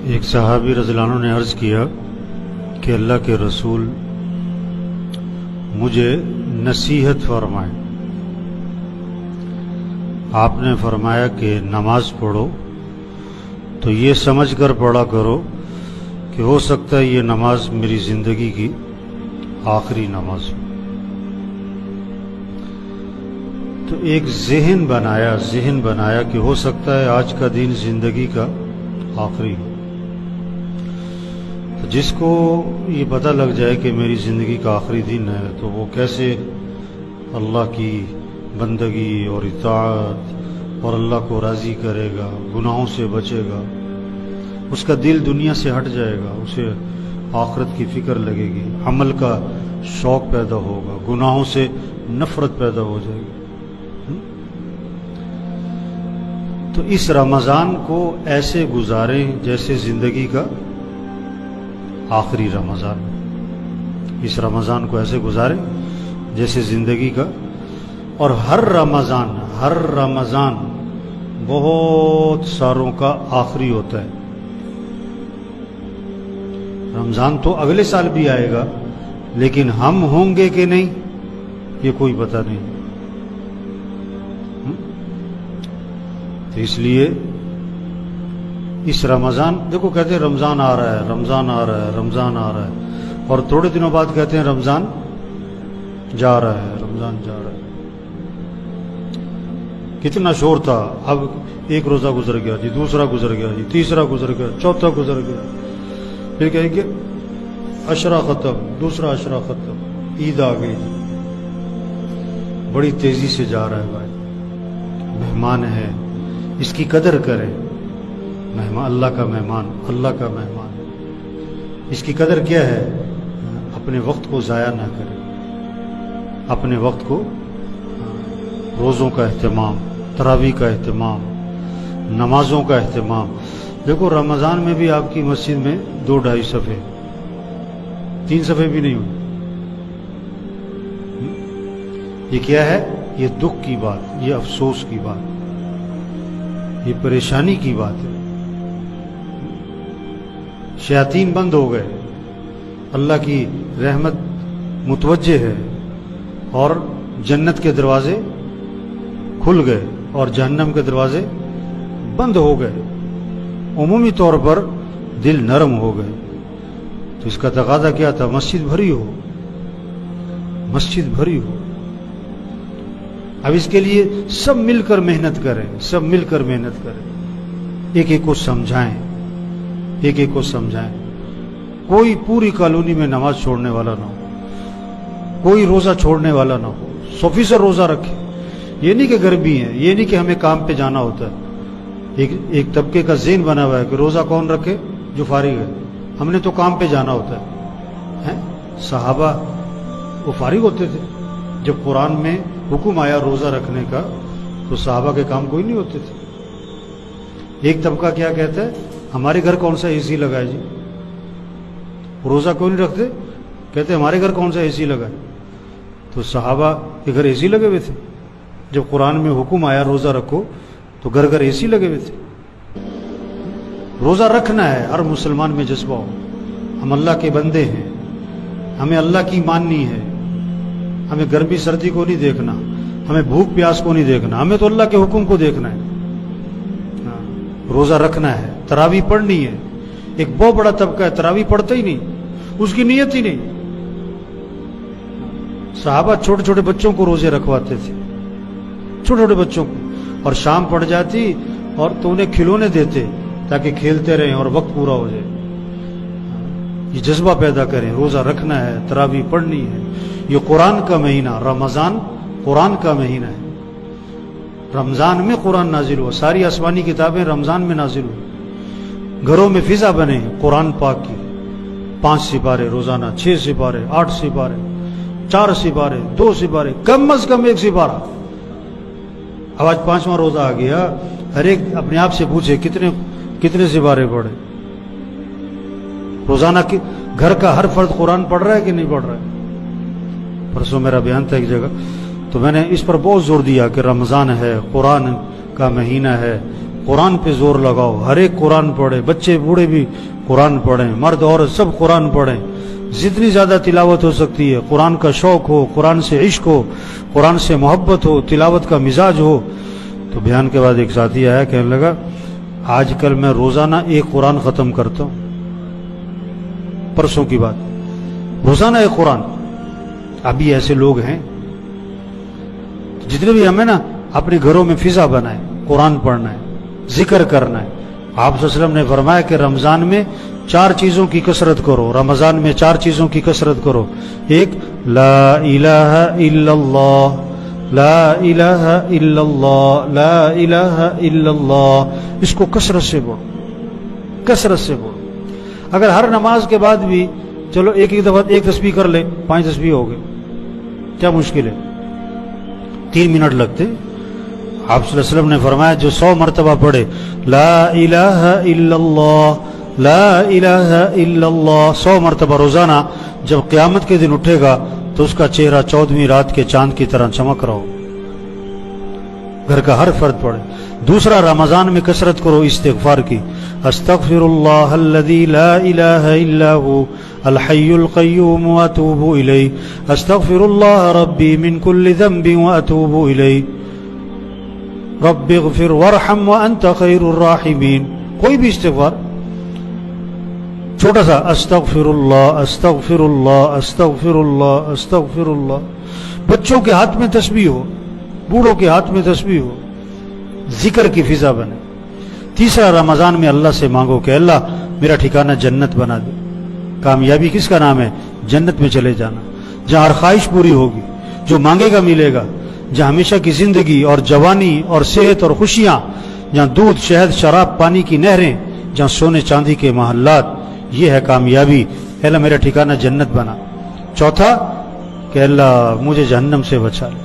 ایک صحابی رضی اللہ عنہ نے عرض کیا کہ اللہ کے رسول مجھے نصیحت فرمائے۔ آپ نے فرمایا کہ نماز پڑھو تو یہ سمجھ کر پڑھا کرو کہ ہو سکتا ہے یہ نماز میری زندگی کی آخری نماز ہو۔ تو ایک ذہن بنایا کہ ہو سکتا ہے آج کا دن زندگی کا آخری ہو۔ تو جس کو یہ پتہ لگ جائے کہ میری زندگی کا آخری دن ہے تو وہ کیسے اللہ کی بندگی اور اطاعت اور اللہ کو راضی کرے گا، گناہوں سے بچے گا، اس کا دل دنیا سے ہٹ جائے گا، اسے آخرت کی فکر لگے گی، عمل کا شوق پیدا ہوگا، گناہوں سے نفرت پیدا ہو جائے گی۔ تو اس رمضان کو ایسے گزاریں جیسے زندگی کا آخری رمضان۔ اس رمضان کو ایسے گزاریں جیسے زندگی کا، اور ہر رمضان بہت ساروں کا آخری ہوتا ہے۔ رمضان تو اگلے سال بھی آئے گا، لیکن ہم ہوں گے کہ نہیں یہ کوئی پتہ نہیں۔ تو اس لیے اس رمضان، دیکھو کہتے ہیں رمضان آ رہا ہے، رمضان آ رہا ہے، رمضان آ رہا ہے، اور تھوڑے دنوں بعد کہتے ہیں رمضان جا رہا ہے، رمضان جا رہا ہے۔ کتنا شور تھا، اب ایک روزہ گزر گیا جی، دوسرا گزر گیا جی، تیسرا گزر گیا، چوتھا گزر گیا، پھر کہیں گے عشرہ ختم، دوسرا عشرہ ختم، عید آ گئی جی۔ بڑی تیزی سے جا رہا ہے بھائی، مہمان ہے، اس کی قدر کریں۔ مہمان اللہ کا مہمان، اللہ کا مہمان، اس کی قدر کیا ہے؟ اپنے وقت کو ضائع نہ کریں، اپنے وقت کو، روزوں کا اہتمام، تراویح کا اہتمام، نمازوں کا اہتمام۔ دیکھو رمضان میں بھی آپ کی مسجد میں 2-2.5 صفحے، 3 صفحے بھی نہیں ہوئے۔ یہ کیا ہے؟ یہ دکھ کی بات، یہ افسوس کی بات، یہ پریشانی کی بات ہے۔ شیاطین بند ہو گئے، اللہ کی رحمت متوجہ ہے، اور جنت کے دروازے کھل گئے اور جہنم کے دروازے بند ہو گئے۔ عمومی طور پر دل نرم ہو گئے۔ تو اس کا تقاضا کیا تھا؟ مسجد بھری ہو، مسجد بھری ہو۔ اب اس کے لیے سب مل کر محنت کریں، سب مل کر محنت کریں، ایک ایک کو سمجھائیں، ایک ایک کو سمجھائیں۔ کوئی پوری کالونی میں نماز چھوڑنے والا نہ ہو، کوئی روزہ چھوڑنے والا نہ ہو، 100% روزہ رکھے۔ یہ نہیں کہ گرمی ہے، یہ نہیں کہ ہمیں کام پہ جانا ہوتا ہے۔ ایک طبقے کا ذہن بنا ہوا ہے کہ روزہ کون رکھے؟ جو فارغ ہے، ہم نے تو کام پہ جانا ہوتا ہے۔ صحابہ وہ فارغ ہوتے تھے، جب قرآن میں حکم آیا روزہ رکھنے کا تو صحابہ کے کام کوئی نہیں ہوتے تھے۔ ایک طبقہ کیا کہتا ہے؟ ہمارے گھر کون سا اے سی لگا ہے جی؟ روزہ کیوں نہیں رکھتے؟ کہتے ہمارے گھر کون سا اے سی لگا ہے؟ تو صحابہ کے گھر اے سی لگے ہوئے تھے۔ جب قرآن میں حکم آیا روزہ رکھو تو گھر گھر اے سی لگے ہوئے تھے۔ روزہ رکھنا ہے، ہر مسلمان میں جذبہ ہو، ہم اللہ کے بندے ہیں، ہمیں اللہ کی ماننی ہے، ہمیں گرمی سردی کو نہیں دیکھنا، ہمیں بھوک پیاس کو نہیں دیکھنا، ہمیں تو اللہ کے حکم کو دیکھنا ہے۔ روزہ رکھنا ہے، تراویح پڑھنی ہے۔ ایک بہت بڑا طبقہ ہے تراویح پڑھتا ہی نہیں، اس کی نیت ہی نہیں۔ صحابہ چھوٹے چھوٹے بچوں کو روزے رکھواتے تھے، چھوٹے چھوٹے بچوں کو، اور شام پڑ جاتی اور تو انہیں کھلونے دیتے تاکہ کھیلتے رہیں اور وقت پورا ہو جائے۔ یہ جذبہ پیدا کریں، روزہ رکھنا ہے، تراویح پڑھنی ہے۔ یہ قرآن کا مہینہ، رمضان قرآن کا مہینہ ہے۔ رمضان میں قرآن نازل ہوا، ساری آسمانی کتابیں رمضان میں نازل ہوئی۔ گھروں میں فضا بنے قرآن پاک کی، 5 سپارے روزانہ، 6 سپارے، 8 سپارے، 4 سپارے، 2 سپارے، کم از کم 1 سپارہ۔ اب آج 5واں روزہ آ گیا، ہر ایک اپنے آپ سے پوچھے کتنے سپارے پڑھے روزانہ؟ گھر کا ہر فرد قرآن پڑھ رہا ہے کہ نہیں پڑھ رہا ہے؟ پرسوں میرا بیان تھا ایک جگہ، تو میں نے اس پر بہت زور دیا کہ رمضان ہے، قرآن کا مہینہ ہے، قرآن پہ زور لگاؤ، ہر ایک قرآن پڑھے، بچے بوڑھے بھی قرآن پڑھیں، مرد عورت سب قرآن پڑھیں، جتنی زیادہ تلاوت ہو سکتی ہے، قرآن کا شوق ہو، قرآن سے عشق ہو، قرآن سے محبت ہو، تلاوت کا مزاج ہو۔ تو بیان کے بعد ایک ساتھی آیا، کہنے لگا آج کل میں روزانہ ایک قرآن ختم کرتا ہوں، پرسوں کی بات، روزانہ ایک قرآن۔ ابھی ایسے لوگ ہیں، جتنے بھی ہمیں نا اپنے گھروں میں فضا بنائے، قرآن پڑھنا ہے، ذکر کرنا ہے۔ آپ صلی اللہ علیہ وسلم نے فرمایا کہ رمضان میں 4 چیزوں کی کثرت کرو، رمضان میں 4 چیزوں کی کثرت کرو۔ ایک، لا الہ الا اللہ، لا الہ الا اللہ، لا الہ الا اللہ، اس کو کثرت سے بولو، کثرت سے بولو۔ اگر ہر نماز کے بعد بھی چلو ایک دفعہ ایک تسبیح کر لے، 5 تسبیح ہو گئے، کیا مشکل ہے؟ 3 منٹ لگتے۔ آپ صلی اللہ علیہ وسلم نے فرمایا جو 100 مرتبہ پڑھے لا الہ الا اللہ، لا الہ الا اللہ 100 مرتبہ روزانہ، جب قیامت کے دن اٹھے گا تو اس کا چہرہ 14ویں رات کے چاند کی طرح چمک رہا ہو۔ گھر کا ہر فرد پڑھے۔ دوسرا، رمضان میں کثرت کرو استغفار کی، استغفر اللہ الذی لا الہ الا هو الحی القیوم واتوب الیہ، استغفر اللہ ربی من کل ذنب واتوب الیہ، رب اغفر وارحم وانت خیر الراحمین۔ کوئی بھی استغفار چھوٹا سا، استغفر اللہ، استغفر اللہ، استغفر اللہ، استغفر اللہ۔ بچوں کے ہاتھ میں تسبیح ہو، بوڑھوں کے ہاتھ میں تسبیح ہو، ذکر کی فضا بنے۔ تیسرا، رمضان میں اللہ سے مانگو کہ اللہ میرا ٹھکانہ جنت بنا دے۔ کامیابی کس کا نام ہے؟ جنت میں چلے جانا، جہاں ہر خواہش پوری ہوگی، جو مانگے گا ملے گا، جہاں ہمیشہ کی زندگی اور جوانی اور صحت اور خوشیاں، جہاں دودھ شہد شراب پانی کی نہریں، جہاں سونے چاندی کے محلات، یہ ہے کامیابی۔ اے اللہ میرا ٹھکانہ جنت بنا۔ چوتھا کہ اللہ مجھے جہنم سے بچا لے۔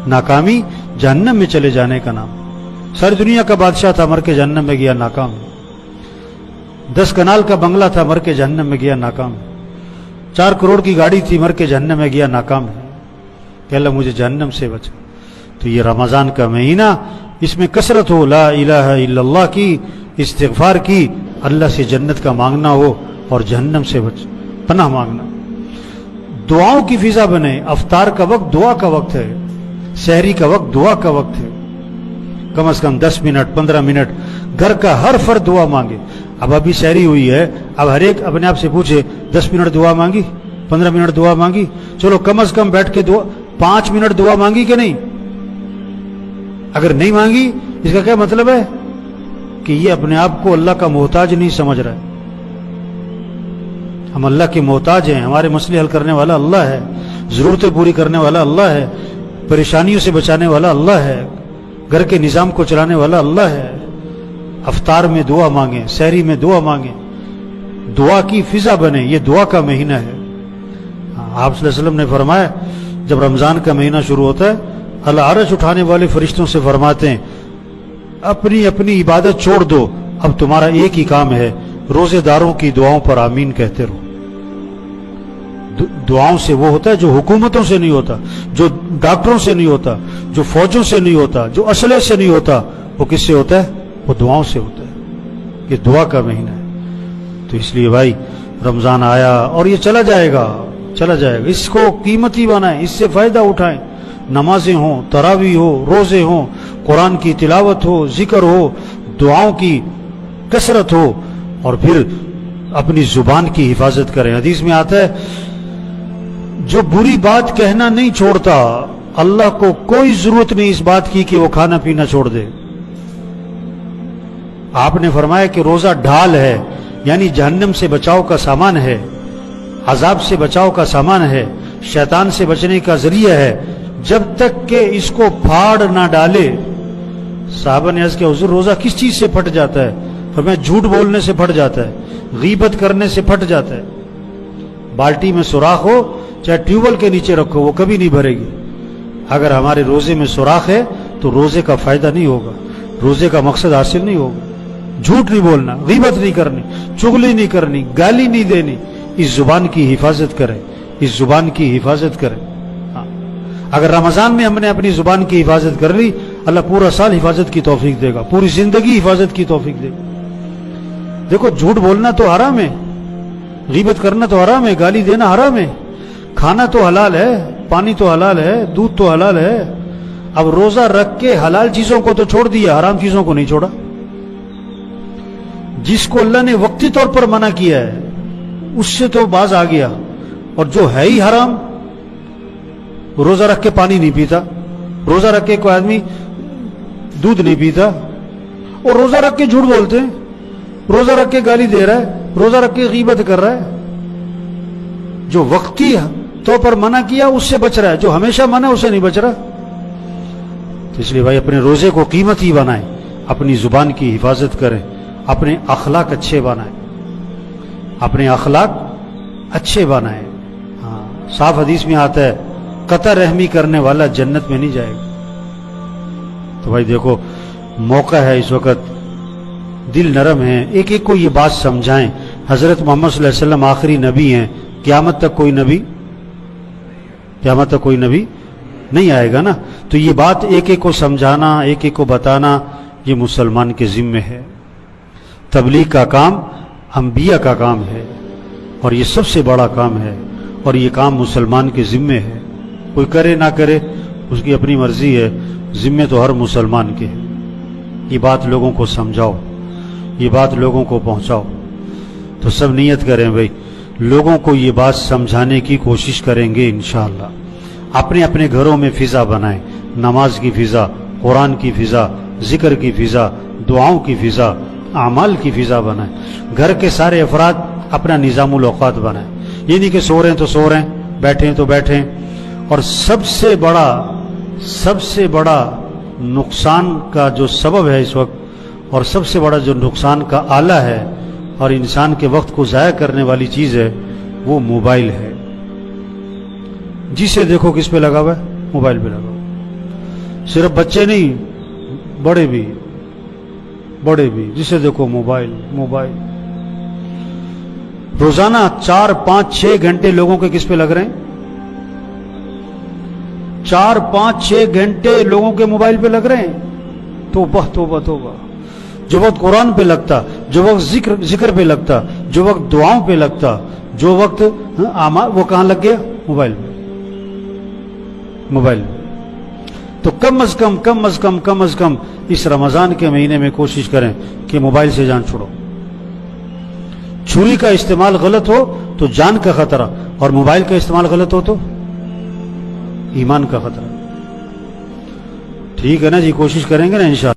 ناکامی جہنم میں چلے جانے کا نام۔ ساری دنیا کا بادشاہ تھا، مر کے جہنم میں گیا، ناکام۔ 10 کنال کا بنگلہ تھا، مر کے جہنم میں گیا، ناکام۔ 4 کروڑ کی گاڑی تھی، مر کے جہنم میں گیا، ناکام ہے۔ کہ اللہ مجھے جہنم سے بچا۔ تو یہ رمضان کا مہینہ، اس میں کثرت ہو لا الہ الا اللہ کی، استغفار کی، اللہ سے جنت کا مانگنا ہو اور جہنم سے پناہ مانگنا۔ دعاؤں کی فضا بنے۔ افطار کا وقت دعا کا وقت ہے، سحری کا وقت دعا کا وقت ہے۔ کم از کم 10 منٹ 15 منٹ گھر کا ہر فرد دعا مانگے۔ اب ابھی سحری ہوئی ہے، اب ہر ایک اپنے آپ سے پوچھے 10 منٹ دعا مانگی، 15 منٹ دعا مانگی؟ چلو کم از کم بیٹھ کے 5 منٹ دعا مانگی کہ نہیں؟ اگر نہیں مانگی، اس کا کیا مطلب ہے؟ کہ یہ اپنے آپ کو اللہ کا محتاج نہیں سمجھ رہا ہے۔ ہم اللہ کے محتاج ہیں، ہمارے مسئلے حل کرنے والا اللہ ہے، ضرورتیں پوری کرنے والا اللہ ہے، پریشانیوں سے بچانے والا اللہ ہے، گھر کے نظام کو چلانے والا اللہ ہے۔ افطار میں دعا مانگیں، سحری میں دعا مانگیں، دعا کی فضا بنے۔ یہ دعا کا مہینہ ہے۔ آپ صلی اللہ علیہ وسلم نے فرمایا جب رمضان کا مہینہ شروع ہوتا ہے، اللہ عرش اٹھانے والے فرشتوں سے فرماتے ہیں اپنی اپنی عبادت چھوڑ دو، اب تمہارا ایک ہی کام ہے، روزے داروں کی دعاؤں پر آمین کہتے رہو۔ دعاؤں سے وہ ہوتا ہے جو حکومتوں سے نہیں ہوتا، جو ڈاکٹروں سے نہیں ہوتا، جو فوجوں سے نہیں ہوتا، جو اسلحے سے نہیں ہوتا، وہ کس سے ہوتا ہے؟ وہ دعاؤں سے ہوتا ہے۔ یہ دعا کا مہینہ ہے۔ تو اس لیے بھائی رمضان آیا اور یہ چلا جائے گا، چلا جائے گا، اس کو قیمتی بنائیں، اس سے فائدہ اٹھائیں۔ نمازیں ہوں، تراویح ہو، روزے ہوں، قرآن کی تلاوت ہو، ذکر ہو، دعاؤں کی کثرت ہو، اور پھر اپنی زبان کی حفاظت کریں۔ حدیث میں آتا ہے جو بری بات کہنا نہیں چھوڑتا، اللہ کو کوئی ضرورت نہیں اس بات کی کہ وہ کھانا پینا چھوڑ دے۔ آپ نے فرمایا کہ روزہ ڈھال ہے، یعنی جہنم سے بچاؤ کا سامان ہے، عذاب سے بچاؤ کا سامان ہے، شیطان سے بچنے کا ذریعہ ہے، جب تک کہ اس کو پھاڑ نہ ڈالے۔ صحابہ نے عرض کیا حضور روزہ کس چیز سے پھٹ جاتا ہے؟ فرمایا جھوٹ بولنے سے پھٹ جاتا ہے، غیبت کرنے سے پھٹ جاتا ہے۔ بالٹی میں سوراخ ہو، چاہے ٹیوب ویل کے نیچے رکھو، وہ کبھی نہیں بھرے گی۔ اگر ہمارے روزے میں سوراخ ہے تو روزے کا فائدہ نہیں ہوگا، روزے کا مقصد حاصل نہیں ہوگا۔ جھوٹ نہیں بولنا، غیبت نہیں کرنی، چغلی نہیں کرنی، گالی نہیں دینی۔ اس زبان کی حفاظت کریں، اس زبان کی حفاظت کریں۔ اگر رمضان میں ہم نے اپنی زبان کی حفاظت کر لی، اللہ پورا سال حفاظت کی توفیق دے گا، پوری زندگی حفاظت کی توفیق دے گا۔ دیکھو جھوٹ بولنا تو حرام ہے، غیبت کرنا تو حرام ہے، گالی دینا حرام ہے، کھانا تو حلال ہے، پانی تو حلال ہے، دودھ تو حلال ہے۔ اب روزہ رکھ کے حلال چیزوں کو تو چھوڑ دیا، حرام چیزوں کو نہیں چھوڑا۔ جس کو اللہ نے وقتی طور پر منع کیا ہے اس سے تو باز آ گیا، اور جو ہے ہی حرام، روزہ رکھ کے پانی نہیں پیتا، روزہ رکھ کے کوئی آدمی دودھ نہیں پیتا، اور روزہ رکھ کے جھوٹ بولتے ہیں، روزہ رکھ کے گالی دے رہا ہے، روزہ رکھ کے غیبت کر رہا ہے۔ جو وقتی طور پر منع کیا اس سے بچ رہا ہے، جو ہمیشہ منع اسے نہیں بچ رہا۔ تو اس لیے بھائی اپنے روزے کو قیمتی بنائیں، اپنی زبان کی حفاظت کریں، اپنے اخلاق اچھے بنائیں، اپنے اخلاق اچھے بنائیں۔ ہاں صاف حدیث میں آتا ہے قطع رحمی کرنے والا جنت میں نہیں جائے گا۔ تو بھائی دیکھو موقع ہے اس وقت، دل نرم ہے، ایک ایک کو یہ بات سمجھائیں۔ حضرت محمد صلی اللہ علیہ وسلم آخری نبی ہیں، قیامت تک کوئی نبی نہیں آئے گا نا، تو یہ بات ایک ایک کو سمجھانا، ایک ایک کو بتانا، یہ مسلمان کے ذمے ہے۔ تبلیغ کا کام انبیاء کا کام ہے، اور یہ سب سے بڑا کام ہے، اور یہ کام مسلمان کے ذمے ہے۔ کوئی کرے نہ کرے اس کی اپنی مرضی ہے، ذمے تو ہر مسلمان کے ہے۔ یہ بات لوگوں کو سمجھاؤ، یہ بات لوگوں کو پہنچاؤ۔ تو سب نیت کریں بھائی، لوگوں کو یہ بات سمجھانے کی کوشش کریں گے انشاءاللہ۔ اپنے اپنے گھروں میں فضا بنائیں، نماز کی فضا، قرآن کی فضا، ذکر کی فضا، دعاؤں کی فضا، اعمال کی فضا بنائیں۔ گھر کے سارے افراد اپنا نظام الاوقات بنائیں، یہ نہیں کہ سو رہے ہیں تو سو رہے ہیں، بیٹھے ہیں تو بیٹھے ہیں۔ اور سب سے بڑا نقصان کا جو سبب ہے اس وقت، اور سب سے بڑا جو نقصان کا آلہ ہے اور انسان کے وقت کو ضائع کرنے والی چیز ہے، وہ موبائل ہے۔ جسے دیکھو کس پہ لگا ہوا ہے؟ موبائل پہ لگا ہوا۔ صرف بچے نہیں، بڑے بھی جسے دیکھو موبائل۔ روزانہ 4 5 6 گھنٹے لوگوں کے کس پہ لگ رہے ہیں؟ 4 5 6 گھنٹے لوگوں کے موبائل پہ لگ رہے ہیں۔ توبہ۔ جو وقت قرآن پہ لگتا، جو وقت ذکر پہ لگتا، جو وقت دعاؤں پہ لگتا، جو وقت وہ کہاں لگ گیا؟ موبائل پہ۔ تو کم از کم اس رمضان کے مہینے میں کوشش کریں کہ موبائل سے جان چھوڑو۔ چھری کا استعمال غلط ہو تو جان کا خطرہ، اور موبائل کا استعمال غلط ہو تو ایمان کا خطرہ۔ ٹھیک ہے نا جی، کوشش کریں گے نا انشاءاللہ۔